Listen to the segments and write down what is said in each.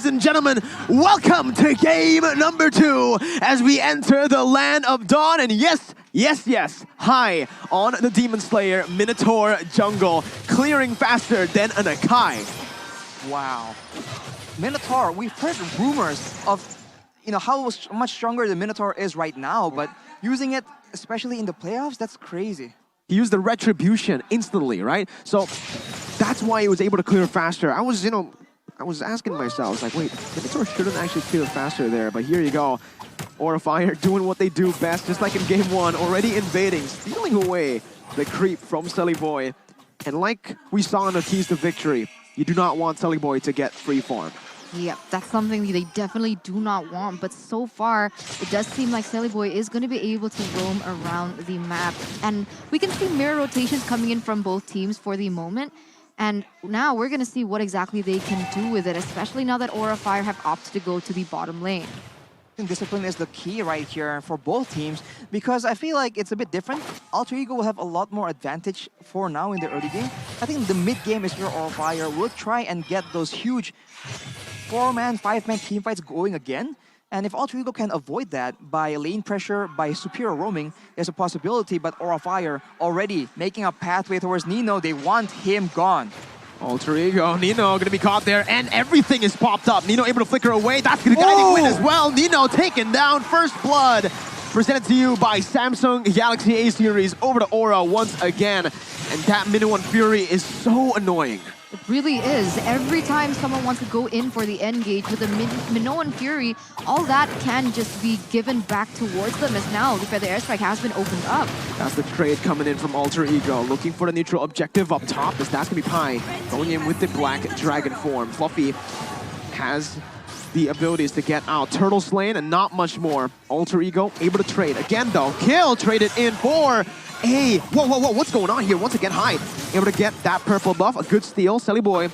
and gentlemen, welcome to game number 2 as we enter the land of dawn. And yes, high on the Demon Slayer Minotaur jungle, clearing faster than an Akai. Wow. Minotaur, we've heard rumors of how much stronger the Minotaur is right now, but using it, especially in the playoffs, that's crazy. He used the retribution instantly, right? So that's why he was able to clear faster. I was asking myself, like, wait, Minotaur shouldn't actually clear faster there, but here you go. Aura Fire doing what they do best, just like in game 1, already invading, stealing away the creep from Sully Boy. And like we saw in the keys to victory, you do not want Sully Boy to get free farm. Yeah, that's something they definitely do not want. But so far, it does seem like Sully Boy is going to be able to roam around the map. And we can see mirror rotations coming in from both teams for the moment. And now we're going to see what exactly they can do with it, especially now that Aura Fire have opted to go to the bottom lane. Discipline is the key right here for both teams because I feel like it's a bit different. Alter Ego will have a lot more advantage for now in the early game. I think the mid game is where Aura Fire will try and get those huge 4-man, 5-man teamfights going again. And if Alter Ego can avoid that by lane pressure, by superior roaming, there's a possibility. But Aura Fire already making a pathway towards Nino. They want him gone. Alter Ego, Nino gonna be caught there, and everything is popped up. Nino able to flicker away. That's gonna guiding win as well. Nino taken down, first blood. Presented to you by Samsung Galaxy A series over to Aura once again. And that Minoan Fury is so annoying. It really is. Every time someone wants to go in for the engage with the Minoan Fury, all that can just be given back towards them as now the Feather Airstrike has been opened up. That's the trade coming in from Alter Ego, looking for the neutral objective up top. As that's gonna be Pi going in with the Black Dragon form. Fluffy has the abilities to get out. Turtle slain and not much more. Alter Ego able to trade. Again though, kill traded in for a... Whoa, what's going on here? Once again, High able to get that purple buff. A good steal. Sully Boy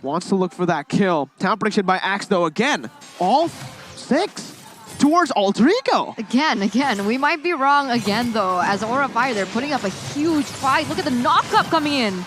wants to look for that kill. Town prediction by Axe though, again. All 6 towards Alter Ego. Again, we might be wrong again though, as Aura Fire, they're putting up a huge fight. Look at the knock-up coming in.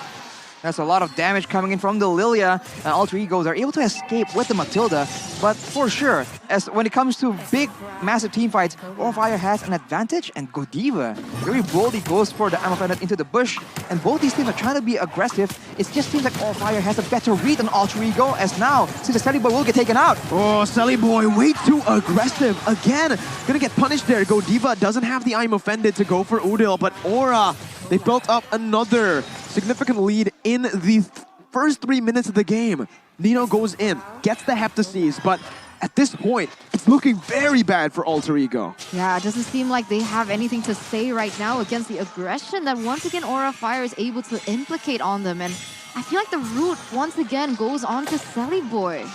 That's a lot of damage coming in from the Lilia, and Alter Ego, they're able to escape with the Matilda. But for sure, as when it comes to big, massive team fights, Aura Fire has an advantage, and Godiva very boldly goes for the Ammo Planet into the bush. And both these teams are trying to be aggressive. It just seems like Aura Fire has a better read on Alter Ego, as now, since the Sully Boy will get taken out. Oh, Sully Boy way too aggressive. Again, gonna get punished there. Godiva doesn't have the I'm Offended to go for Udil, but Aura, they built up another significant lead in the first 3 minutes of the game. Nino goes in, gets the Heptases, but at this point, it's looking very bad for Alter Ego. Yeah, it doesn't seem like they have anything to say right now against the aggression that once again Aura Fire is able to implicate on them. And I feel like the root once again goes on to Sully Boy.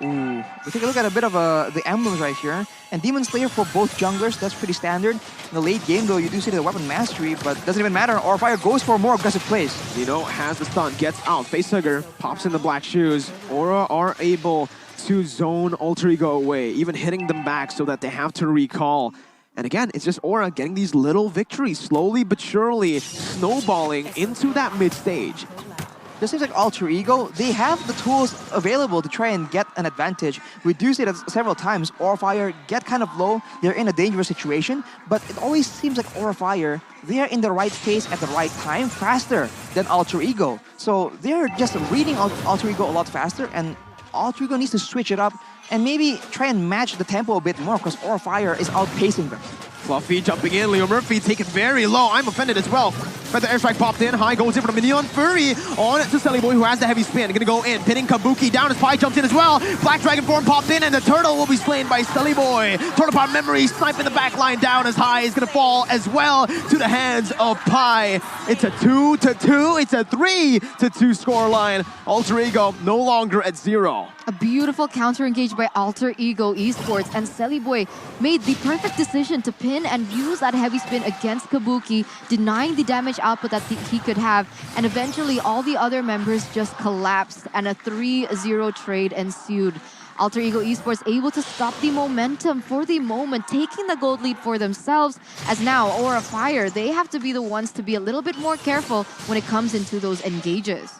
Ooh, we take a look at a bit of the emblems right here. And Demon Slayer for both junglers, that's pretty standard. In the late game though, you do see the weapon mastery, but doesn't even matter. Aura Fire goes for more aggressive plays. Nino has the stun, gets out, facehugger, pops in the black shoes. Aura are able to zone Alter Ego away, even hitting them back so that they have to recall. And again, it's just Aura getting these little victories, slowly but surely snowballing into that mid stage. It seems like Alter Ego, they have the tools available to try and get an advantage. We do see that several times. Aura Fire get kind of low, they're in a dangerous situation, but it always seems like Aura Fire, they are in the right place at the right time, faster than Alter Ego. So they're just reading Alter Ego a lot faster, and Alter Ego needs to switch it up and maybe try and match the tempo a bit more because Aura Fire is outpacing them. Fluffy jumping in, Leo Murphy taken very low. I'm Offended as well. Feather Airstrike popped in, High goes in for the Minion Fury on to Sully Boy who has the heavy spin. Gonna go in, pinning Kabuki down as Pi jumps in as well. Black Dragon form popped in and the Turtle will be slain by Sully Boy. Turtle Power Memory sniping the back line down as High is gonna fall as well to the hands of Pi. It's a 2-2, it's a 3-2 scoreline. Alter Ego no longer at 0. A beautiful counter engage by Alter Ego Esports, and Sully Boy made the perfect decision to pin and use that heavy spin against Kabuki, denying the damage output that he could have, and eventually all the other members just collapsed and a 3-0 trade ensued. Alter Ego Esports able to stop the momentum for the moment, taking the gold lead for themselves, as now Aura Fire, they have to be the ones to be a little bit more careful when it comes into those engages.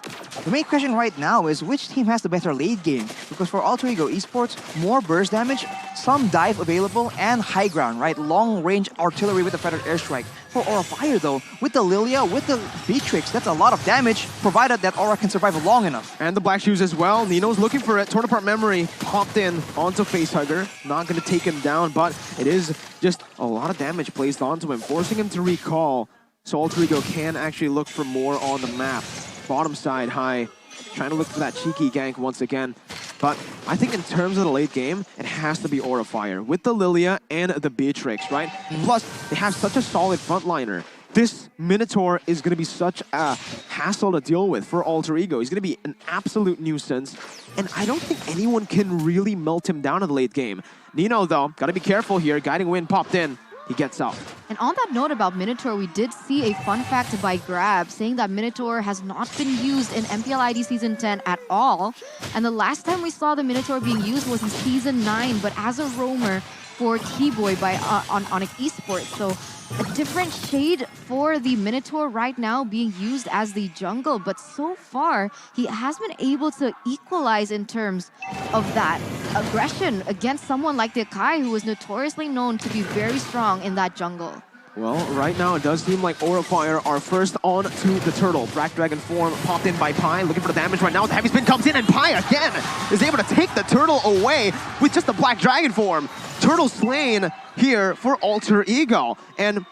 The main question right now is which team has the better late game? Because for Alter Ego Esports, more burst damage, some dive available, and high ground, right? Long-range artillery with the Feathered Airstrike. For Aura Fire though, with the Lilia, with the Beatrix, that's a lot of damage, provided that Aura can survive long enough. And the Black Shoes as well. Nino's looking for it. Torn apart memory, popped in onto Facehugger. Not going to take him down, but it is just a lot of damage placed onto him, forcing him to recall. So Alter Ego can actually look for more on the map. Bottom side high, trying to look for that cheeky gank once again. But I think in terms of the late game, it has to be Aura Fire with the Lilia and the Beatrix, right? Plus, they have such a solid frontliner. This Minotaur is going to be such a hassle to deal with for Alter Ego. He's going to be an absolute nuisance. And I don't think anyone can really melt him down in the late game. Nino, though, got to be careful here. Guiding Wind popped in. He gets out. And on that note about Minotaur, we did see a fun fact by Grab saying that Minotaur has not been used in MPL ID Season 10 at all. And the last time we saw the Minotaur being used was in Season 9, but as a roamer for T-Boy by on Onyx Esports. So a different shade for the Minotaur right now being used as the jungle, but so far he has been able to equalize in terms of that aggression against someone like the Akai, who is notoriously known to be very strong in that jungle. Well, right now it does seem like Aura Fire are first on to the Turtle. Black Dragon form popped in by Pi, looking for the damage right now. The heavy spin comes in and Pi again is able to take the Turtle away with just the Black Dragon form. Turtle slain here for Alter Ego. And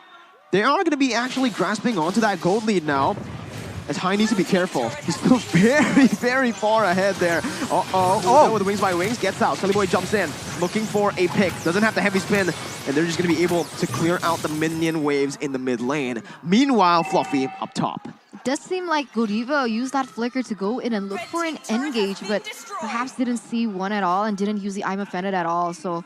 they are going to be actually grasping onto that gold lead now. As High needs to be careful. He's still very, very far ahead there. Oh, with Wings by Wings, gets out. Sully Boy jumps in, looking for a pick. Doesn't have the heavy spin, and they're just going to be able to clear out the minion waves in the mid lane. Meanwhile, Fluffy up top. It does seem like Godiva used that flicker to go in and look for an engage, but perhaps didn't see one at all and didn't use the I'm Offended at all. So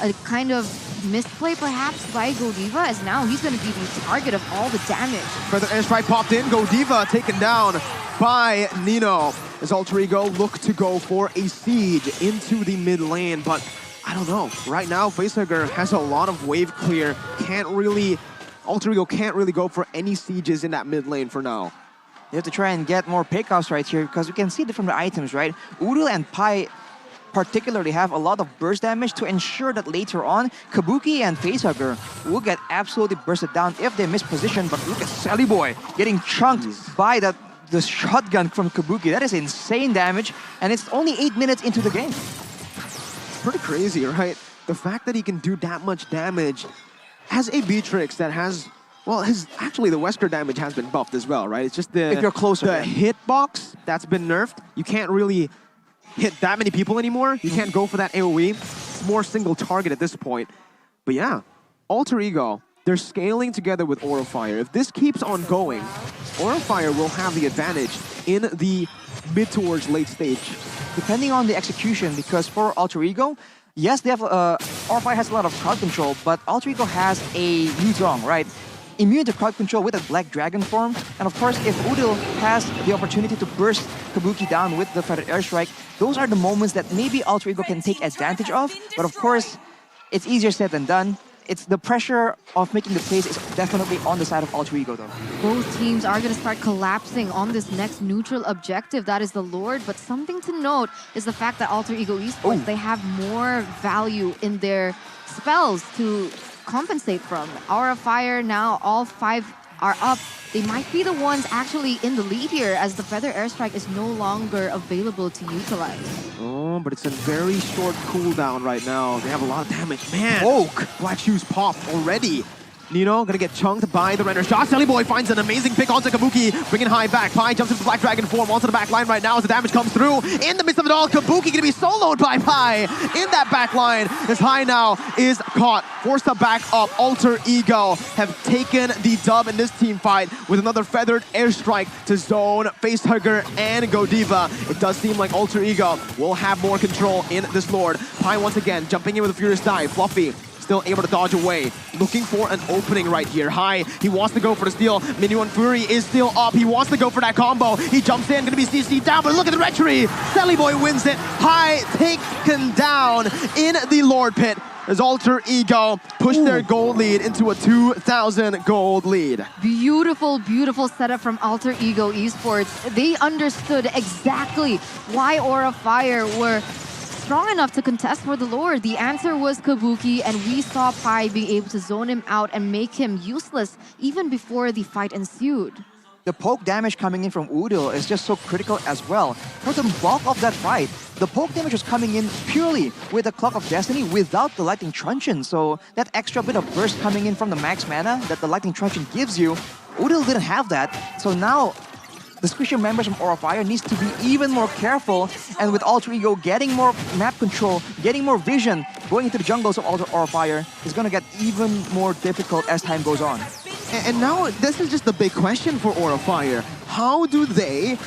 a kind of misplay perhaps by Godiva, as now he's going to be the target of all the damage. Further airstrike popped in. Godiva taken down by Nino. As Alter Ego look to go for a siege into the mid lane, but I don't know. Right now, Facehugger has a lot of wave clear. Alter Ego can't really go for any sieges in that mid lane for now. You have to try and get more pickoffs right here because we can see different items, right? Udil and Pi particularly have a lot of burst damage to ensure that later on, Kabuki and Facehugger will get absolutely bursted down if they miss position. But look at Sally Boy getting chunked by the shotgun from Kabuki. That is insane damage, and it's only 8 minutes into the game. It's pretty crazy, right? The fact that he can do that much damage as a Beatrix that has, well, actually the Wesker damage has been buffed as well, right? It's just the, if you're closer, the hitbox that's been nerfed. You can't really hit that many people anymore. You can't go for that AoE. It's more single target at this point. But yeah, Alter Ego, they're scaling together with Aura Fire. If this keeps on going, Aura Fire will have the advantage in the mid towards late stage. Depending on the execution, because for Alter Ego, yes, they have Aura Fire has a lot of crowd control, but Alter Ego has a Yuzong, right? Immune to crowd control with a Black Dragon form. And of course, if Udil has the opportunity to burst Kabuki down with the Feathered Airstrike, those are the moments that maybe Alter Ego can take advantage of. But of course, it's easier said than done. It's the pressure of making the plays is definitely on the side of Alter Ego though. Both teams are going to start collapsing on this next neutral objective, that is the Lord. But something to note is the fact that Alter Ego Esports, they have more value in their spells to compensate from. Aura Fire now, all 5 are up. They might be the ones actually in the lead here as the Feather Airstrike is no longer available to utilize. Oh, but it's a very short cooldown right now. They have a lot of damage. Man, Oak! Black Shoes pop already. Nino gonna get chunked by the render shot. Sally Boy finds an amazing pick onto Kabuki, bringing High back. Pi jumps into Black Dragon form onto the back line right now as the damage comes through. In the midst of it all, Kabuki gonna be soloed by Pi in that back line. As High now is caught, forced to back up. Alter Ego have taken the dub in this team fight with another Feathered Airstrike to zone Facehugger and Godiva. It does seem like Alter Ego will have more control in this Lord. Pi once again jumping in with a Furious Dive. Fluffy still able to dodge away. Looking for an opening right here. High, he wants to go for the steal. Minion Fury is still up. He wants to go for that combo. He jumps in, gonna be CC down, but look at the retry. Selly Boy wins it. High taken down in the Lord Pit. As Alter Ego push their gold lead into a 2,000 gold lead. Beautiful, beautiful setup from Alter Ego Esports. They understood exactly why Aura Fire were strong enough to contest for the Lord. The answer was Kabuki, and we saw Pai being able to zone him out and make him useless even before the fight ensued. The poke damage coming in from Udil is just so critical as well. For the bulk of that fight, the poke damage was coming in purely with the Clock of Destiny without the Lightning Truncheon. So that extra bit of burst coming in from the max mana that the Lightning Truncheon gives you, Udil didn't have that. So now the Squisher members from Aura Fire needs to be even more careful, and with Alter Ego getting more map control, getting more vision, going into the jungles of Aura Fire is going to get even more difficult as time goes on. And now this is just the big question for Aura Fire. How do they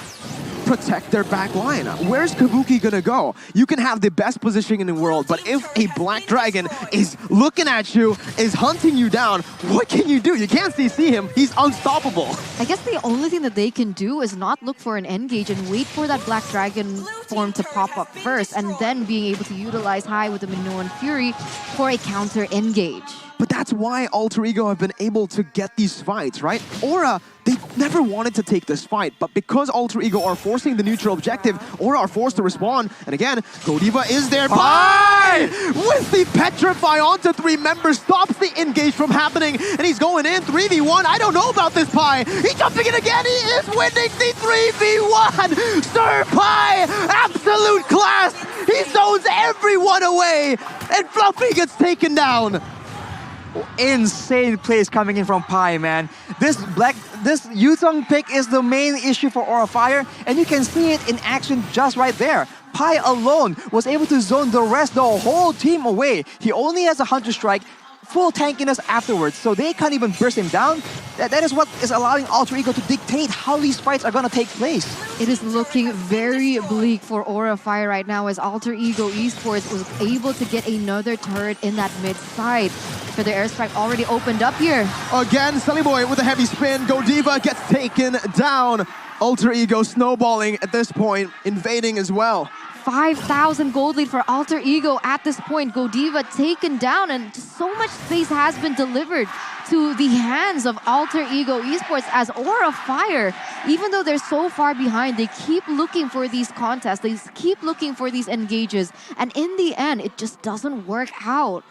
protect their back line? Where's Kabuki gonna go? You can have the best positioning in the world, but if a Black Dragon is looking at you, is hunting you down, what can you do? You can't CC him. He's unstoppable. I guess the only thing that they can do is not look for an engage and wait for that Black Dragon form to pop up first, and then being able to utilize High with the Minoan Fury for a counter engage. But that's why Alter Ego have been able to get these fights, right? Aura, they never wanted to take this fight, but because Alter Ego are forcing the neutral objective, Aura are forced to respond. And again, Godiva is there. Pai! With the Petrify onto 3 members, stops the engage from happening, and he's going in 3v1. I don't know about this Pai. He's jumping in again. He is winning the 3v1. Sir Pai, absolute class. He zones everyone away, and Fluffy gets taken down. Insane plays coming in from Pai, man. This Yuzong pick is the main issue for Aura Fire, and you can see it in action just right there. Pai alone was able to zone the whole team away. He only has a Hunter Strike, full tankiness afterwards, so they can't even burst him down. That is what is allowing Alter Ego to dictate how these fights are gonna take place. It is looking very bleak for Aura Fire right now, as Alter Ego Esports was able to get another turret in that mid side. For the airstrike already opened up here. Again, Selly Boy with a heavy spin. Godiva gets taken down. Alter Ego snowballing at this point, invading as well. 5,000 gold lead for Alter Ego at this point. Godiva taken down, and so much space has been delivered to the hands of Alter Ego Esports as Aura Fire. Even though they're so far behind, they keep looking for these contests. They keep looking for these engages. And in the end, it just doesn't work out.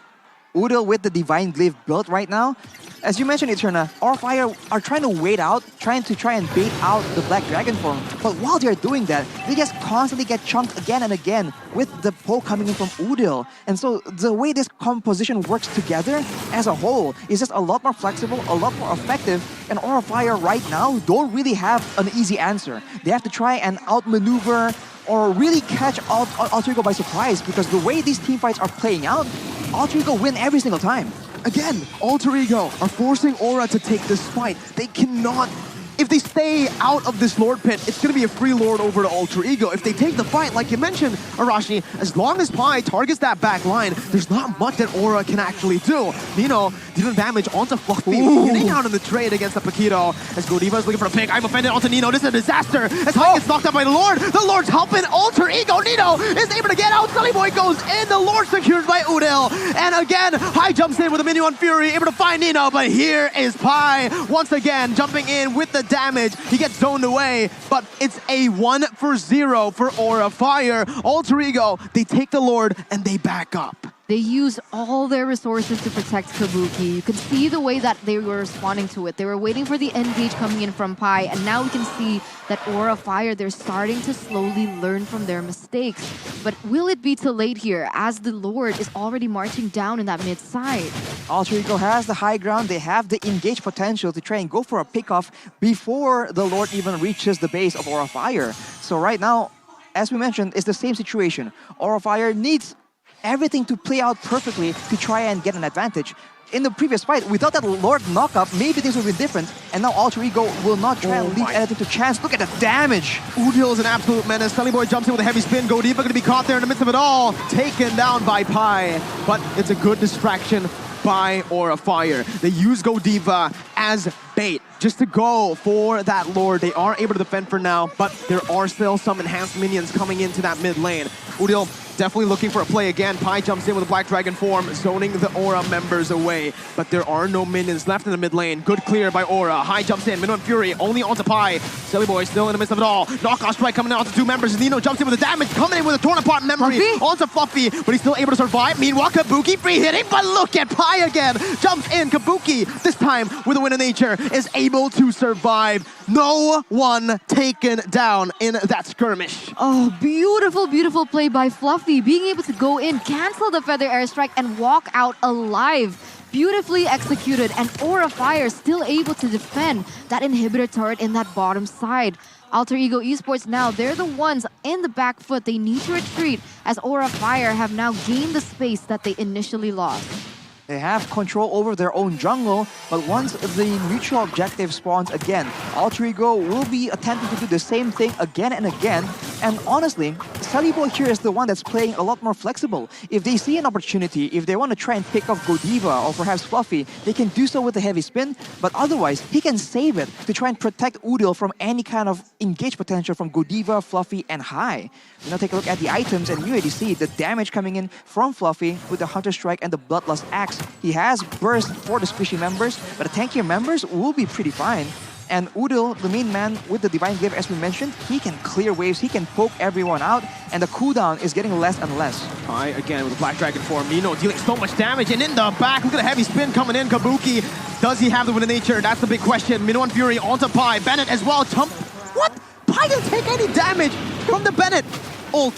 Udil with the Divine Glyph built right now. As you mentioned, Eterna, Aura Fire are trying to wait out, trying to bait out the Black Dragon form. But while they're doing that, they just constantly get chunked again and again with the poke coming in from Udil. And so the way this composition works together as a whole is just a lot more flexible, a lot more effective. And Aura Fire right now don't really have an easy answer. They have to try and outmaneuver or really catch Alter Ego by surprise, because the way these team fights are playing out, Alter Ego win every single time. Again, Alter Ego are forcing Aura to take this fight. They cannot... If they stay out of this Lord Pit, it's going to be a free Lord over to Alter Ego. If they take the fight, like you mentioned, Arashi, as long as Pai targets that back line, there's not much that Aura can actually do. Nino dealing damage onto Fluffy, getting out in the trade against the Paquito. As Godiva is looking for a pick, I'm offended onto Nino. This is a disaster. As High gets knocked out by the Lord's helping Alter Ego. Nino is able to get out. Sully Boy goes in. The Lord secured by Udil. And again, High jumps in with a Minion Fury, able to find Nino. But here is Pai once again jumping in with the damage. He gets zoned away, but it's a 1-for-0 for Aura Fire. Alter Ego, they take the Lord and they back up. They use all their resources to protect Kabuki. You can see the way that they were responding to it. They were waiting for the engage coming in from Pai, and now we can see that Aura Fire, they're starting to slowly learn from their mistakes. But will it be too late here, as the Lord is already marching down in that mid side? Alter Ego has the high ground. They have the engage potential to try and go for a pickoff before the Lord even reaches the base of Aura Fire. So right now, as we mentioned, it's the same situation. Aura Fire needs everything to play out perfectly to try and get an advantage. In the previous fight, without that Lord knockup, maybe things would be different. And now Alter Ego will not try and leave anything to chance. Look at the damage. Udil is an absolute menace. Boy jumps in with a heavy spin. Godiva going to be caught there in the midst of it all. Taken down by Pi. But it's a good distraction by Aura Fire. They use Godiva as bait just to go for that Lord. They are able to defend for now, but there are still some enhanced minions coming into that mid lane. Udil definitely looking for a play again. Pi jumps in with a Black Dragon form, zoning the Aura members away. But there are no minions left in the mid lane. Good clear by Aura. High jumps in. Minimum Fury only onto Pi. Silly Boy still in the midst of it all. Knockoff strike coming out to two members. Nino jumps in with the damage, coming in with a torn apart memory onto Fluffy, but he's still able to survive. Meanwhile, Kabuki free hitting, but look at Pi again. Jumps in. Kabuki, this time with a win of nature, is able to survive. No one taken down in that skirmish. Oh, beautiful, beautiful play by Fluffy. Being able to go in, cancel the Feather Airstrike, and walk out alive. Beautifully executed, and Aura Fire still able to defend that inhibitor turret in that bottom side. Alter Ego Esports now, they're the ones in the back foot. They need to retreat as Aura Fire have now gained the space that they initially lost. They have control over their own jungle, but once the mutual objective spawns again, Alter Ego will be attempting to do the same thing again and again. And honestly, Salibo here is the one that's playing a lot more flexible. If they see an opportunity, if they want to try and pick off Godiva or perhaps Fluffy, they can do so with a heavy spin, but otherwise, he can save it to try and protect Udil from any kind of engage potential from Godiva, Fluffy, and High. You know, take a look at the items and you already see the damage coming in from Fluffy with the Hunter Strike and the Bloodlust Axe. He has burst for the squishy members, but the tankier members will be pretty fine. And Udil, the main man with the Divine Glaive, as we mentioned, he can clear waves, he can poke everyone out, and the cooldown is getting less and less. Pi again with the Black Dragon form. Nino dealing so much damage, and in the back, look at the heavy spin coming in. Kabuki, does he have the win of nature? That's the big question. Minoan Fury onto Pi. Bennett as well. Jump. What? Pi didn't take any damage from the Bennett ult.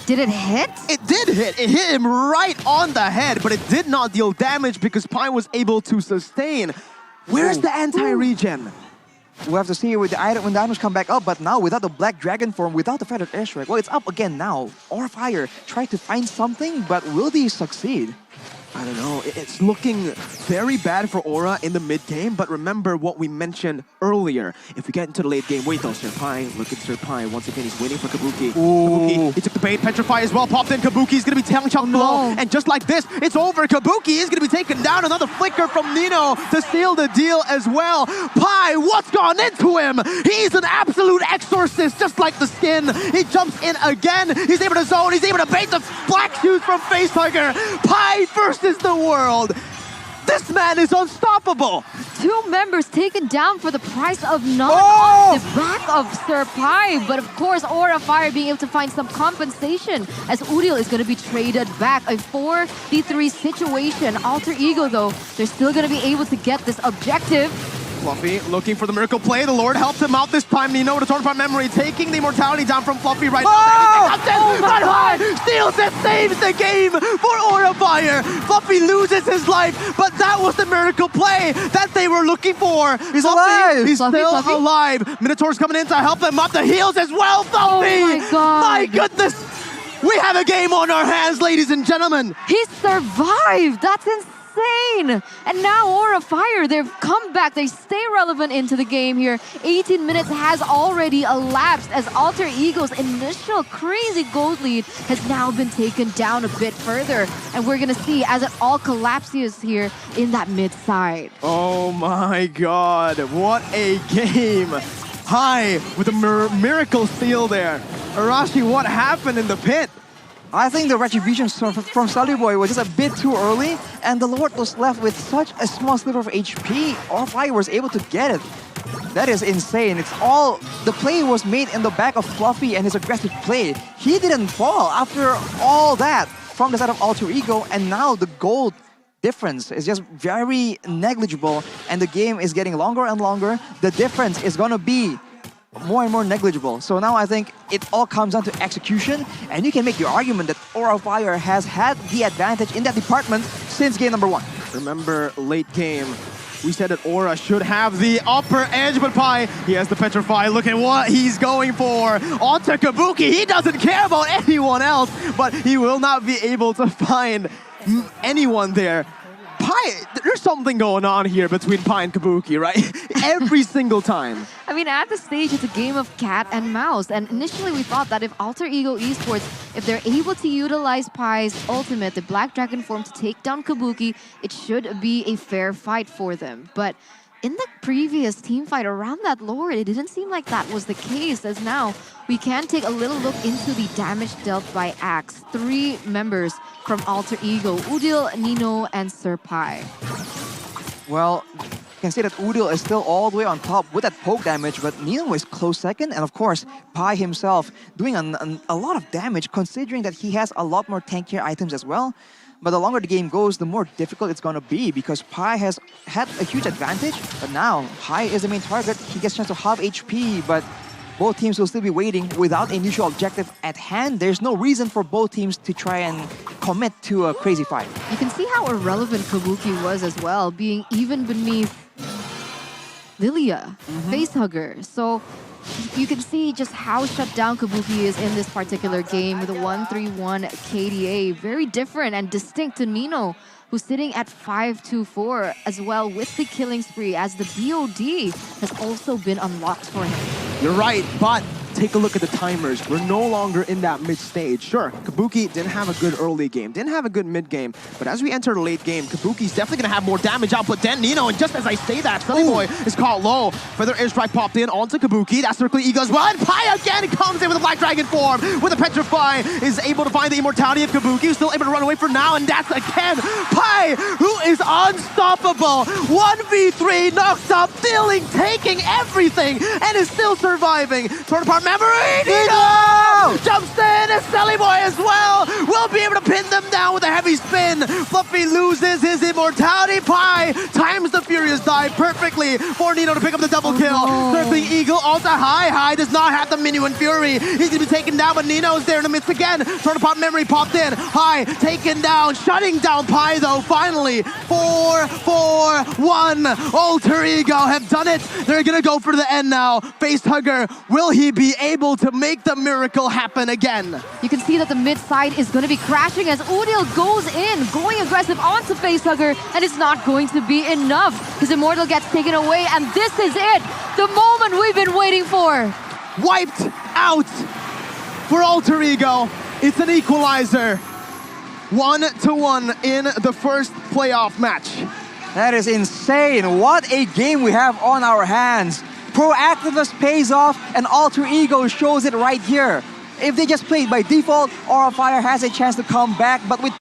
Did it hit? It did hit. It hit him right on the head, but it did not deal damage because Pi was able to sustain. Where's the anti-regen? We'll have to see with the item when the items come back up, but now without the Black Dragon form, without the Feathered Airstrike, well, it's up again now. Aura Fire try to find something, but will they succeed? I don't know. It's looking very bad for Aura in the mid-game, but remember what we mentioned earlier. If we get into the late game, wait though, Sir Pi, look at Sir Pi. Once again, he's waiting for Kabuki. Kabuki, he took the bait, Petrify as well, popped in. Kabuki's gonna be tailing Chunk below, and just like this, it's over. Kabuki is gonna be taken down. Another flicker from Nino to seal the deal as well. Pi, what's gone into him? He's an absolute exorcist, just like the skin. He jumps in again. He's able to zone. He's able to bait the black shoes from Face Tiger. Pi first is the world. This man is unstoppable. Two members taken down for the price of none on the back of Sir Pi. But of course, Aura Fire being able to find some compensation as Udil is going to be traded back. A 4v3 situation. Alter Ego, though, they're still going to be able to get this objective. Fluffy looking for the miracle play. The Lord helps him out this time. Nino with a torn apart memory, taking the immortality down from Fluffy right now. But High steals it, saves the game for Aura Fire. Fluffy loses his life, but that was the miracle play that they were looking for. He's alive. He's still alive. Minotaur's coming in to help him up the heals as well. Fluffy! Oh my God. My goodness! We have a game on our hands, ladies and gentlemen. He survived. That's insane. And now Aura Fire, they've come back. They stay relevant into the game here. 18 minutes has already elapsed as Alter Ego's initial crazy gold lead has now been taken down a bit further. And we're going to see as it all collapses here in that mid side. Oh my God, what a game. High with a miracle steal there. Arashi, what happened in the pit? I think the retribution from Sully Boy was just a bit too early, and the Lord was left with such a small sliver of HP. Aura Fire was able to get it. That is insane. It's all... The play was made in the back of Fluffy and his aggressive play. He didn't fall after all that from the side of Alter Ego, and now the gold difference is just very negligible, and the game is getting longer and longer. The difference is going to be more and more negligible. So now I think it all comes down to execution, and you can make the argument that Aura Fire has had the advantage in that department since game number 1. Remember, late game, We said that Aura should have the upper edge, but Pi, he has the Petrify. Look at what he's going for. Onto Kabuki, he doesn't care about anyone else, but he will not be able to find anyone there. Pi, there's something going on here between Pi and Kabuki, right? Every single time. I mean, at this stage, it's a game of cat and mouse. And initially, we thought that if Alter Ego Esports, if they're able to utilize Pi's ultimate, the Black Dragon form, to take down Kabuki, it should be a fair fight for them. But in the previous team fight around that Lord, it didn't seem like that was the case, as now we can take a little look into the damage dealt by Axe. 3 members from Alter Ego, Udil, Nino, and Sir Pi. Well, you can say that Udil is still all the way on top with that poke damage, but Nino is close second, and of course, Pi himself doing a lot of damage, considering that he has a lot more tankier items as well. But the longer the game goes, the more difficult it's going to be, because Pi has had a huge advantage, but now Pi is the main target. He gets a chance to halve HP, but both teams will still be waiting without a neutral objective at hand. There's no reason for both teams to try and commit to a crazy fight. You can see how irrelevant Kabuki was as well, being even beneath Lilia, Facehugger. So you can see just how shut down Kabuki is in this particular game with a 1-3-1 KDA. Very different and distinct to Nino, who's sitting at 5-2-4 as well with the killing spree, as the BOD has also been unlocked for him. You're right, but take a look at the timers. We're no longer in that mid stage. Sure, Kabuki didn't have a good early game, didn't have a good mid game, but as we enter the late game, Kabuki's definitely going to have more damage output than Nino, and just as I say that, Sunnyboy is caught low. Feather Airstrike popped in onto Kabuki. That's circling Ego as well, and Pi again comes in with a Black Dragon form, with a Petrify, is able to find the immortality of Kabuki, who's still able to run away for now, and that's again Pi, who is unstoppable. 1v3, knocks up, dealing, taking everything, and is still surviving. Torn apart memory, Nino! Jumps in, and Boy as well will be able to pin them down with a heavy spin. Fluffy loses his immortality. Pi times the Furious Dive perfectly for Nino to pick up the double kill. Circling Eagle onto High. High does not have the Minuan Fury. He's gonna be taken down, but Nino's there in the midst again. Torn apart memory popped in. High taken down, shutting down Pi though, finally. 4-4-1. Alter Ego have done it. They're gonna go for the end now. Facehugger, will he be able to make the miracle happen again? You can see that the mid side is going to be crashing as Udil goes in, going aggressive onto Facehugger, and it's not going to be enough. His Immortal gets taken away, and this is it! The moment we've been waiting for! Wiped out for Alter Ego. It's an equalizer. 1-1 in the first playoff match. That is insane. What a game we have on our hands. Proactiveness pays off, and Alter Ego shows it right here. If they just played by default, Aura Fire has a chance to come back, but with